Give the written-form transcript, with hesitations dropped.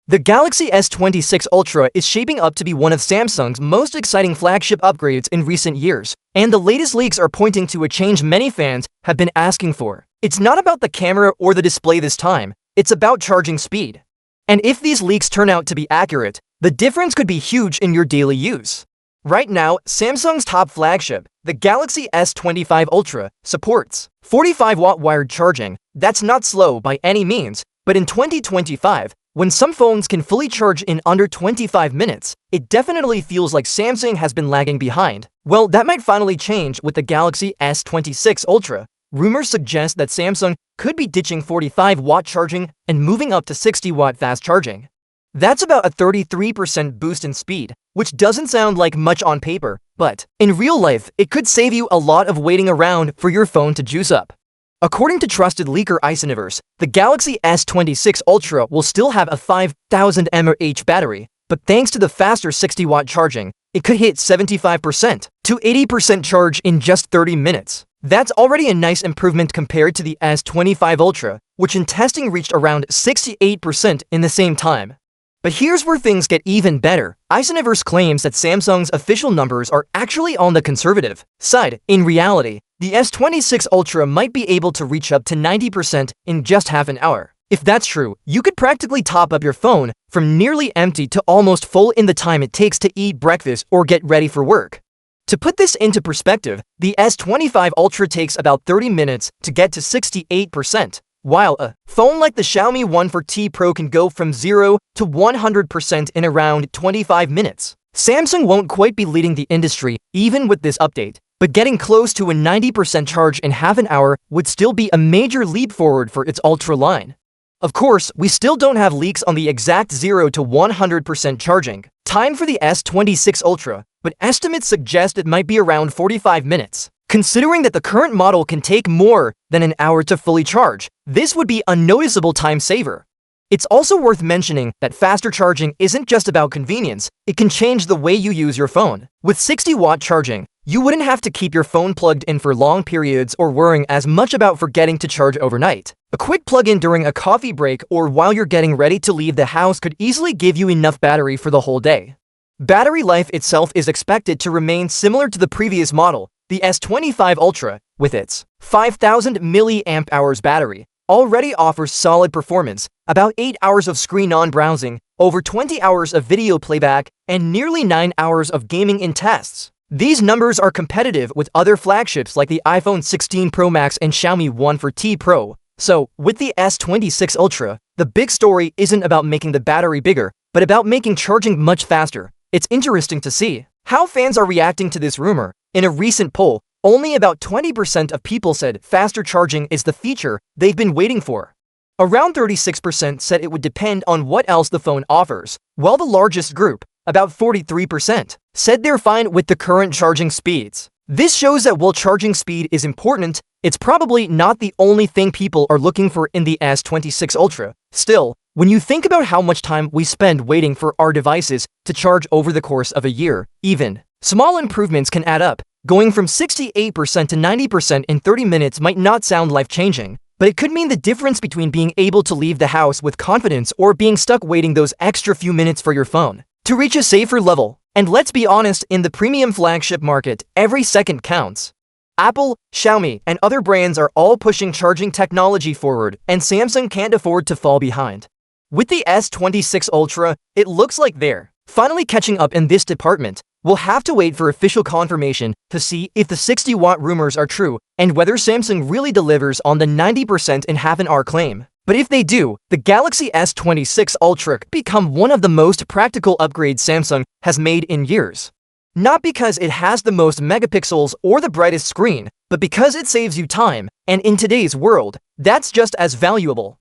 The Galaxy S26 Ultra is shaping up to be one of Samsung's most exciting flagship upgrades in recent years, and the latest leaks are pointing to a change many fans have been asking for. It's not about the camera or the display this time, it's about charging speed. And if these leaks turn out to be accurate, the difference could be huge in your daily use. Right now, Samsung's top flagship, the Galaxy S25 Ultra, supports 45-watt wired charging. That's not slow by any means, but in 2025, when some phones can fully charge in under 25 minutes, it definitely feels like Samsung has been lagging behind. Well, that might finally change with the Galaxy S26 Ultra. Rumors suggest that Samsung could be ditching 45-watt charging and moving up to 60-watt fast charging. That's about a 33% boost in speed, which doesn't sound like much on paper, but in real life, it could save you a lot of waiting around for your phone to juice up. According to trusted leaker Isouniverse, the Galaxy S26 Ultra will still have a 5000 mAh battery, but thanks to the faster 60-watt charging, it could hit 75% to 80% charge in just 30 minutes. That's already a nice improvement compared to the S25 Ultra, which in testing reached around 68% in the same time. But here's where things get even better. Isouniverse claims that Samsung's official numbers are actually on the conservative side. In reality, the S26 Ultra might be able to reach up to 90% in just half an hour. If that's true, you could practically top up your phone from nearly empty to almost full in the time it takes to eat breakfast or get ready for work. To put this into perspective, the S25 Ultra takes about 30 minutes to get to 68%. While a phone like the Xiaomi 140 Pro can go from 0 to 100% in around 25 minutes. Samsung won't quite be leading the industry even with this update, but getting close to a 90% charge in half an hour would still be a major leap forward for its Ultra line. Of course, we still don't have leaks on the exact 0 to 100% charging time for the S26 Ultra, but estimates suggest it might be around 45 minutes. Considering that the current model can take more than an hour to fully charge, this would be a noticeable time saver. It's also worth mentioning that faster charging isn't just about convenience, it can change the way you use your phone. With 60-watt charging, you wouldn't have to keep your phone plugged in for long periods or worrying as much about forgetting to charge overnight. A quick plug-in during a coffee break or while you're getting ready to leave the house could easily give you enough battery for the whole day. Battery life itself is expected to remain similar to the previous model, the S25 Ultra, with its 5000 mAh battery, already offers solid performance, about 8 hours of screen-on browsing, over 20 hours of video playback, and nearly 9 hours of gaming in tests. These numbers are competitive with other flagships like the iPhone 16 Pro Max and Xiaomi 140 Pro. So, with the S26 Ultra, the big story isn't about making the battery bigger, but about making charging much faster. It's interesting to see how fans are reacting to this rumor. In a recent poll, only about 20% of people said faster charging is the feature they've been waiting for. Around 36% said it would depend on what else the phone offers, while the largest group, about 43%, said they're fine with the current charging speeds. This shows that while charging speed is important, it's probably not the only thing people are looking for in the S26 Ultra. Still, when you think about how much time we spend waiting for our devices to charge over the course of a year, even small improvements can add up. Going from 68% to 90% in 30 minutes might not sound life-changing, but it could mean the difference between being able to leave the house with confidence or being stuck waiting those extra few minutes for your phone to reach a safer level. And let's be honest, in the premium flagship market, every second counts. Apple, Xiaomi, and other brands are all pushing charging technology forward, and Samsung can't afford to fall behind. With the S26 Ultra, it looks like they're finally catching up in this department. We'll have to wait for official confirmation to see if the 60-watt rumors are true and whether Samsung really delivers on the 90% in half an hour claim. But if they do, the Galaxy S26 Ultra could become one of the most practical upgrades Samsung has made in years. Not because it has the most megapixels or the brightest screen, but because it saves you time, and in today's world, that's just as valuable.